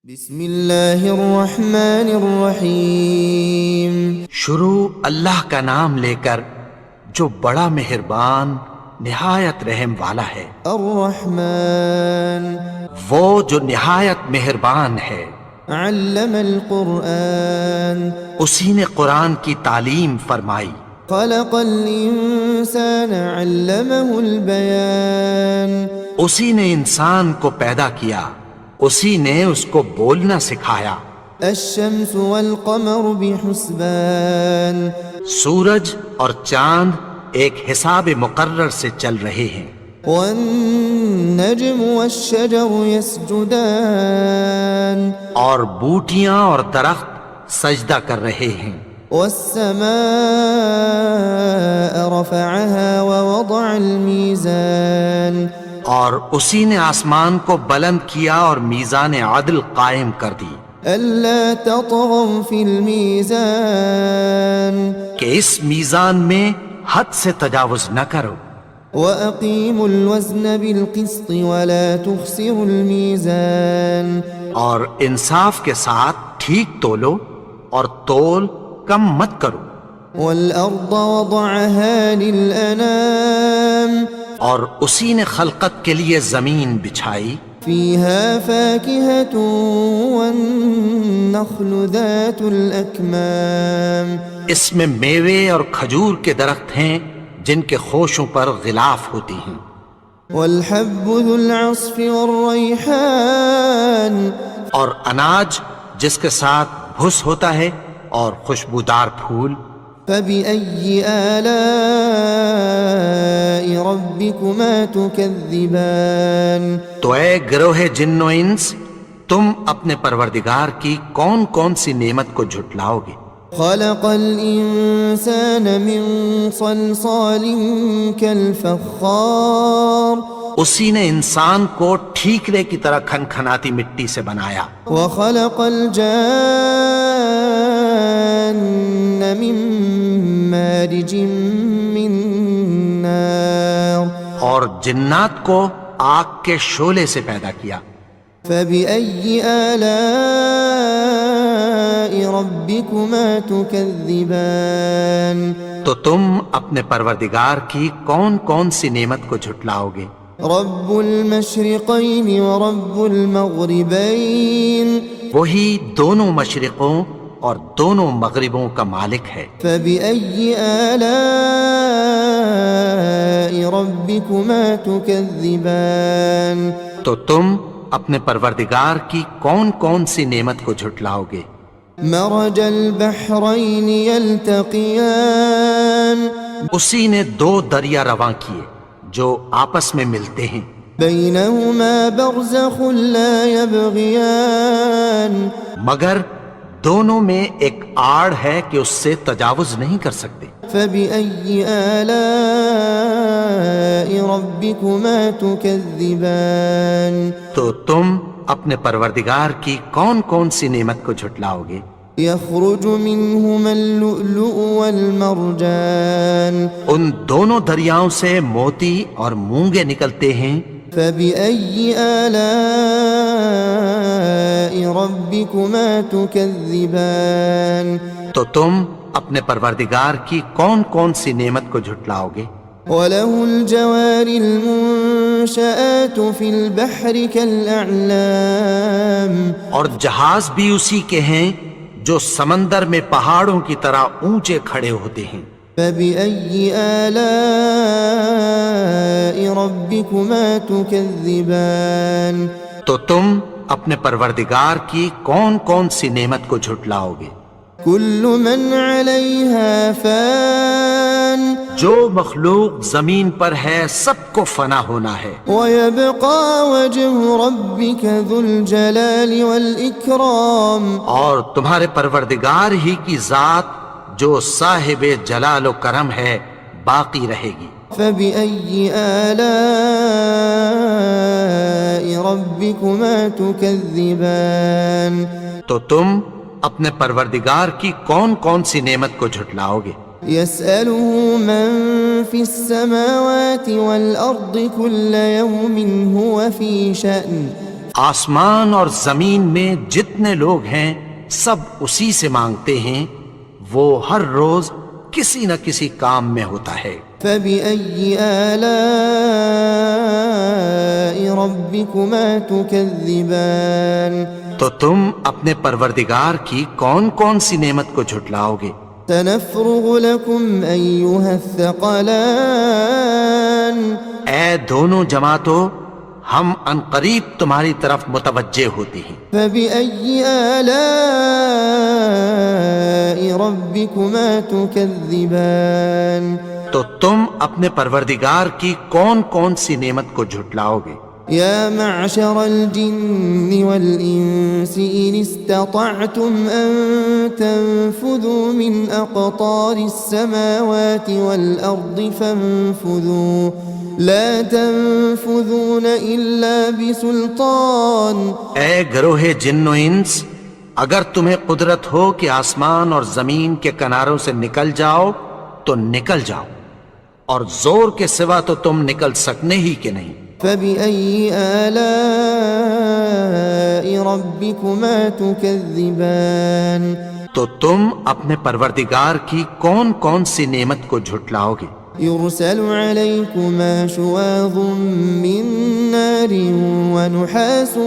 بسم اللہ الرحمن الرحیم۔ شروع اللہ کا نام لے کر جو بڑا مہربان نہایت رحم والا ہے۔ الرحمن وہ جو نہایت مہربان ہے۔ علم القرآن اسی نے قرآن کی تعلیم فرمائی۔ خلق الانسان علمہ البیان اسی نے انسان کو پیدا کیا، اسی نے اس کو بولنا سکھایا۔ الشمس والقمر بحسبان سورج اور چاند ایک حساب مقرر سے چل رہے ہیں۔ والنجم والشجر يسجدان اور بوٹیاں اور درخت سجدہ کر رہے ہیں۔ والسماء رفعها ووضع الميزان اور اسی نے آسمان کو بلند کیا اور میزان عدل قائم کر دی ألا تطغوا في الميزان کہ اس میزان میں حد سے تجاوز نہ کرو، وأقيموا الوزن بالقسط ولا تخسروا الميزان اور انصاف کے ساتھ ٹھیک تولو اور تول کم مت کرو۔ والأرض وضعها للأنام اور اسی نے خلقت کے لیے زمین بچھائی، فيها فاكهة والنخل ذات الأكمام اس میں میوے اور کھجور کے درخت ہیں جن کے خوشوں پر غلاف ہوتی ہیں۔ والحب ذو العصف والريحان اور اناج جس کے ساتھ بھس ہوتا ہے اور خوشبودار پھول۔ فبأي آلاء ربكما تكذبان تو اے گروہ جن و انس، تم اپنے پروردگار کی کون کون سی نعمت کو جھٹلاؤ گے؟ خلق الإنسان من صلصال كالفخار اسی نے انسان کو ٹھیکرے کی طرح کھنکھناتی مٹی سے بنایا، وخلق الجان من مارج من نار اور جنات کو آگ کے شعلے سے پیدا کیا۔ فبأي آلاء ربكما تكذبان تو تم اپنے پروردگار کی کون کون سی نعمت کو جھٹلاؤ گے؟ رب المشرقين ورب المغربين وہی دونوں مشرقوں اور دونوں مغربوں کا مالک ہے۔ فبأي آلاء ربكما تكذبان تو تم اپنے پروردگار کی کون کون سی نعمت کو جھٹلاؤ گے؟ مرج البحرين يلتقيان اسی نے دو دریا رواں کیے جو آپس میں ملتے ہیں، بينهما برزخ لا يبغيان مگر دونوں میں ایک آڑ ہے کہ اس سے تجاوز نہیں کر سکتے۔ فبأي آلاء ربكما تكذبان تو تم اپنے پروردگار کی کون کون سی نعمت کو جھٹلاؤ گے؟ يخرج منهما اللؤلؤ والمرجان ان دونوں دریاؤں سے موتی اور مونگے نکلتے ہیں۔ فبأي آلاء ربكما تكذبان تو تم اپنے پروردگار کی کون کون سی نعمت کو جھٹلاؤ گے؟ وله الجوار المنشآت في البحر كالأعلام اور جہاز بھی اسی کے ہیں جو سمندر میں پہاڑوں کی طرح اونچے کھڑے ہوتے ہیں۔ فبأي آلاء ربكما تكذبان تو تم اپنے پروردگار کی کون کون سی نعمت کو جھٹلاؤ گے؟ كل من عليها فان جو مخلوق زمین پر ہے سب کو فنا ہونا ہے، ويبقى وجه ربك ذو الجلال والإكرام اور تمہارے پروردگار ہی کی ذات جو صاحب جلال و کرم ہے باقی رہے گی۔ فبأي آلاء ربكما تكذبان تو تم اپنے پروردگار کی کون کون سی نعمت کو جھٹلاؤ گے؟ يسأله من في السماوات والأرض كل يوم هو في شأن آسمان اور زمین میں جتنے لوگ ہیں سب اسی سے مانگتے ہیں، وہ ہر روز کسی نہ کسی کام میں ہوتا ہے۔ فبأي آلاء ربكما تكذبان تو تم اپنے پروردگار کی کون کون سی نعمت کو جھٹلاؤ گے؟ سنفرغ لكم أيها الثقلان اے دونوں جماعتوں، ہم عنقریب تمہاری طرف متوجہ ہوتے ہیں۔ فبأي آلاء ربكما تكذبان تو تم اپنے پروردگار کی کون کون سی نعمت کو جھٹلاؤ گے؟ يا معشر الجن والإنس إن استطعتم أن تنفذوا من أقطار السماوات والأرض فانفذوا لا تنفذون إلا بسلطان۔ اے گروہ جن و انس، اگر تمہیں قدرت ہو کہ آسمان اور زمین کے کناروں سے نکل جاؤ تو نکل جاؤ، اور زور کے سوا تو تم نکل سکنے ہی کہ نہیں۔ فبأي آلاء ربكما تكذبان تو تم اپنے پروردگار کی کون کون سی نعمت کو جھٹلاؤ گے؟ يرسل عليكما شواظ من نار ونحاس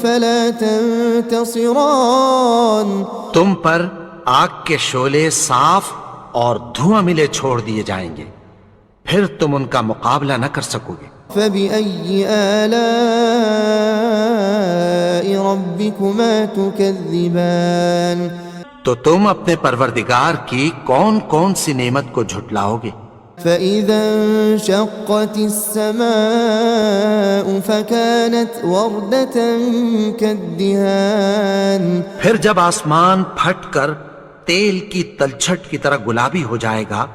فلا تنتصران۔ تم پر آگ کے شعلے صاف اور دھواں ملے چھوڑ دیے جائیں گے، پھر تم ان کا مقابلہ نہ کر سکو گے۔ فبأي آلاء ربكما تكذبان تو تم اپنے پروردگار کی کون کون سی نعمت کو جھٹلاؤ گے؟ فإذا انشقت السماء فكانت وردة كالدهان۔ پھر جب آسمان پھٹ کر تیل کی تلچھٹ کی طرح گلابی ہو جائے گا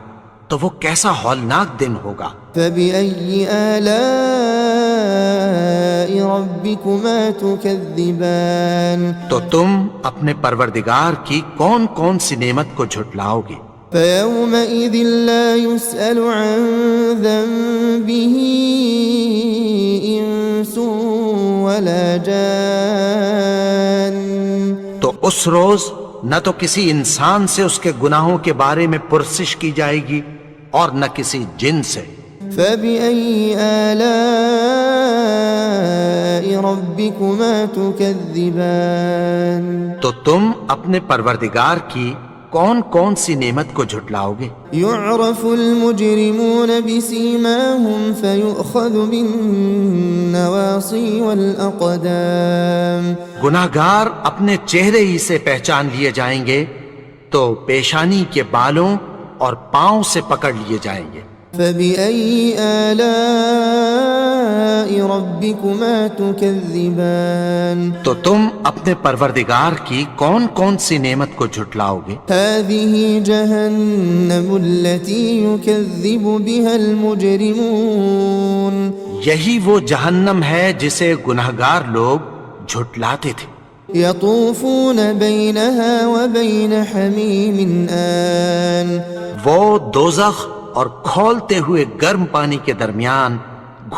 تو وہ کیسا ہولناک دن ہوگا۔ فبأي آلاء ربكما تكذبان تو تم اپنے پروردگار کی کون کون سی نعمت کو جھٹلاؤ گے؟ فيومئذ لا يسأل عن ذنبه إنس ولا جان۔ تو اس روز نہ تو کسی انسان سے اس کے گناہوں کے بارے میں پرسش کی جائے گی اور نہ کسی جن سے۔ فبأي آلاء ربكما تكذبان تو تم اپنے پروردگار کی کون کون سی نعمت کو جھٹلاؤ گے؟ يعرف المجرمون بسيماهم فيؤخذ بالنواصي والأقدام۔ گناہگار اپنے چہرے ہی سے پہچان لیے جائیں گے تو پیشانی کے بالوں اور پاؤں سے پکڑ لیے جائیں گے۔ فبأي آلاء ربكما تكذبان تو تم اپنے پروردگار کی کون کون سی نعمت کو جھٹلاؤ گے؟ هذه جهنم التي يكذب بها المجرمون۔ یہی وہ جہنم ہے جسے گناہگار لوگ جھٹلاتے تھے۔ يطوفون بينها وبين حميم آن۔ وہ دوزخ اور کھولتے ہوئے گرم پانی کے درمیان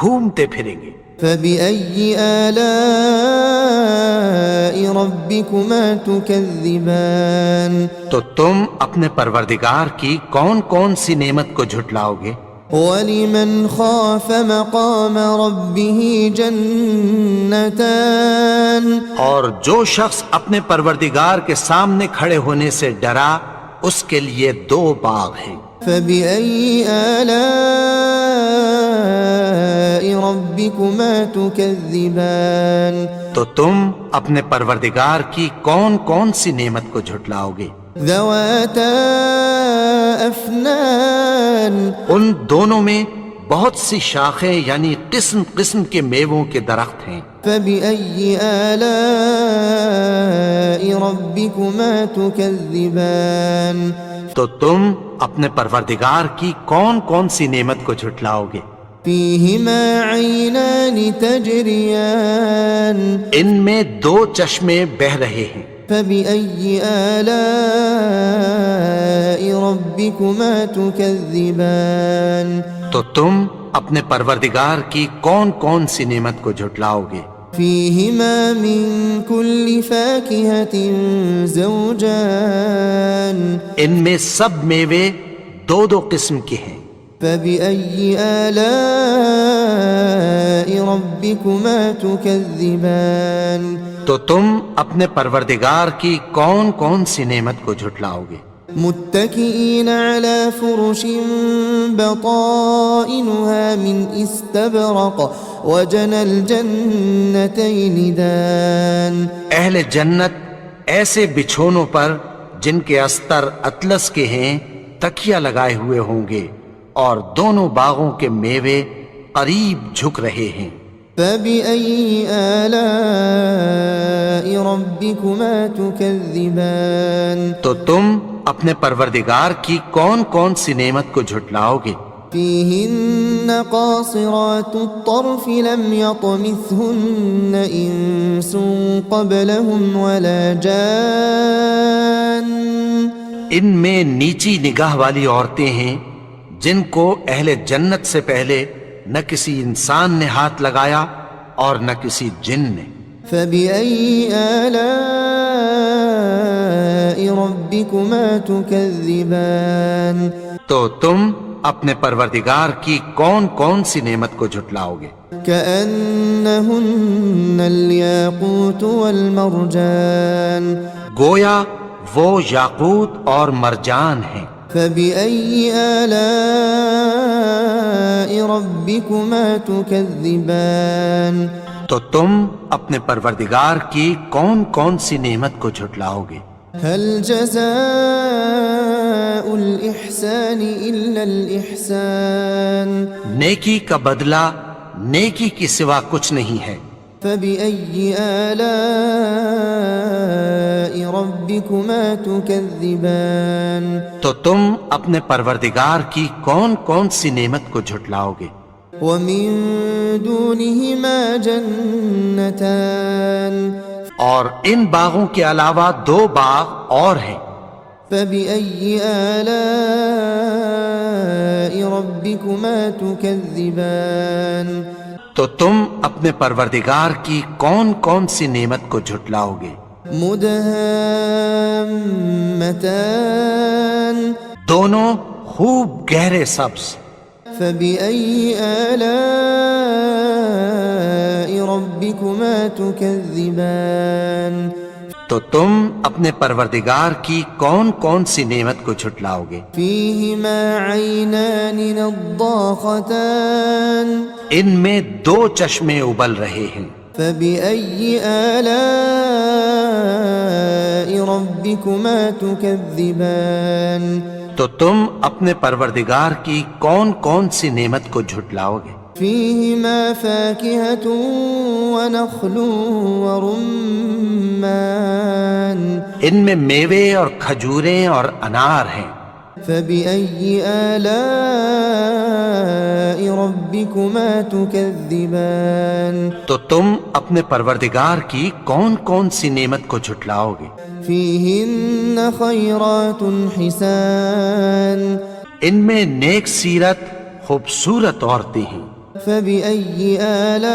گھومتے پھریں گے۔ فبأي آلاء ربكما تكذبان۔ تو تم اپنے پروردگار کی کون کون سی نعمت کو جھٹلاؤ گے؟ ولمن خاف مقام ربه جنتان۔ اور جو شخص اپنے پروردگار کے سامنے کھڑے ہونے سے ڈرا اس کے لیے دو باغ ہیں۔ فبأي آلاء ربكما تكذبان۔ تو تم اپنے پروردگار کی کون کون سی نعمت کو جھٹلاؤ گے؟ ذواتا افنان۔ ان دونوں میں بہت سی شاخیں یعنی قسم قسم کے میووں کے درخت ہیں۔ فبأي آلاء ربكما تكذبان۔ تو تم اپنے پروردگار کی کون کون سی نعمت کو جھٹلاؤ گے؟ فيهما عينان تجريان۔ ان میں دو چشمے بہہ رہے ہیں۔ فبأي آلاء ربكما تكذبان۔ تو تم اپنے پروردگار کی کون کون سی نعمت کو جھٹلاؤ گے؟ فيهما من كل فاكهة زوجان ان میں سب میوے دو دو قسم کے ہیں. فبأي آلاء ربكما تكذبان تو تم اپنے پروردگار کی کون کون سی نعمت کو جھٹلاؤ گے؟ متكئين على فرش بطائنها من استبرق وجنى الجنتين دان. اہل جنت ایسے بچھونوں پر جن کے استر اطلس کے ہیں تکیہ لگائے ہوئے ہوں گے اور دونوں باغوں کے میوے قریب جھک رہے ہیں. فبأي آلاء ربكما تكذبان. تو تم اپنے پروردگار کی کون کون سی نعمت کو جھٹلاؤ گے؟ فيهن قاصرات الطرف لم يطمثهن إنس قبلهم ولا جان. ان میں نیچی نگاہ والی عورتیں ہیں جن کو اہل جنت سے پہلے نہ کسی انسان نے ہاتھ لگایا اور نہ کسی جن نے. فبأي آلاء ربكما تكذبان. تو تم اپنے پروردگار کی کون کون سی نعمت کو جھٹلاؤ گے؟ كأنهن الياقوت والمرجان. گویا وہ یاقوت اور مرجان ہیں. فبأي آلاء ربكما تكذبان. تو تم اپنے پروردگار کی کون کون سی نعمت کو جھٹلاؤ گے؟ هل جزاء الإحسان إلا الإحسان. نیکی کا بدلہ نیکی کی سوا کچھ نہیں ہے. فبأي آلاء ربكما تكذبان. تو تم اپنے پروردگار کی کون کون سی نعمت کو جھٹلاؤ گے؟ ومن دونهما جنتان. اور ان باغوں کے علاوہ دو باغ اور ہیں. فبأي آلاء ربكما تكذبان. تو تم اپنے پروردگار کی کون کون سی نعمت کو جھٹلاؤ گے؟ مدهامتان. دونوں خوب گہرے سبز. فبأي آلاء ربكما تكذبان. تو تم اپنے پروردگار کی کون کون سی نعمت کو جھٹلاؤ گے؟ فيهما عينان نضاختان. ان میں دو چشمے ابل رہے ہیں. فبأي آلاء ربكما تكذبان. تو تم اپنے پروردگار کی کون کون سی نعمت کو جھٹلاؤ گے؟ فيهما فاكهة ونخل ورمان. ان میں میوے اور کھجوریں اور انار ہیں. فبأي آلاء ربكما تكذبان. تو تم اپنے پروردگار کی کون کون سی نعمت کو جھٹلاؤ گے؟ فيهن خيرات حسان. ان میں نیک سیرت خوبصورت عورتیں ہیں. فبأي آلاء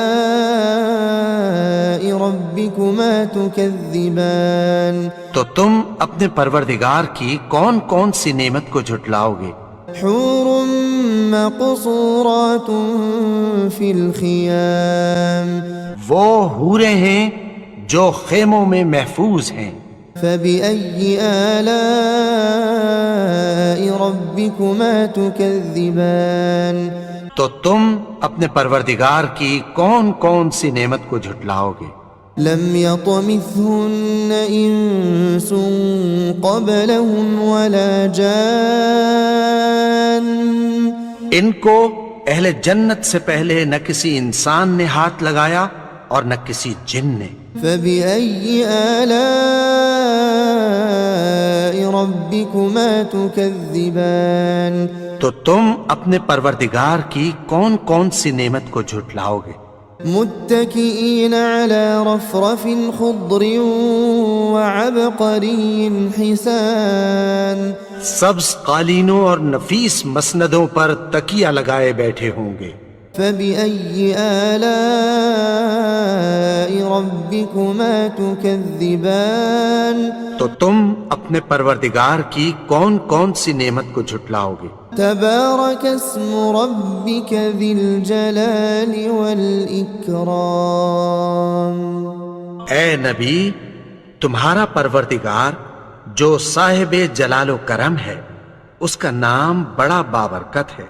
ربكما تكذبان. تو تم اپنے پروردگار کی کون کون سی نعمت کو جھٹلاؤ گے؟ حور مقصورات في الخيام. وہ حوریں ہیں جو خیموں میں محفوظ ہیں. فبأي آلاء ربكما تكذبان. تو تم اپنے پروردگار کی کون کون سی نعمت کو جھٹلاؤ گے؟ لم يطمثهن إنس قبلهم ولا جان. ان کو اہل جنت سے پہلے نہ کسی انسان نے ہاتھ لگایا اور نہ کسی جن نے. فبأي آلاء ربكما تكذبان. تو تم اپنے پروردگار کی کون کون سی نعمت کو جھٹلاؤ گے؟ متكئين على رفرف خضر وعبقري حسان. سبز قالینوں اور نفیس مسندوں پر تکیہ لگائے بیٹھے ہوں گے. فبأي آلاء ربكما تكذبان تو تم اپنے پروردگار کی کون کون سی نعمت کو جھٹلاؤ گے؟ تبارك اسم ربك ذي الجلال والإكرام. اے نبی، تمہارا پروردگار جو صاحب جلال و کرم ہے، اس کا نام بڑا بابرکت ہے.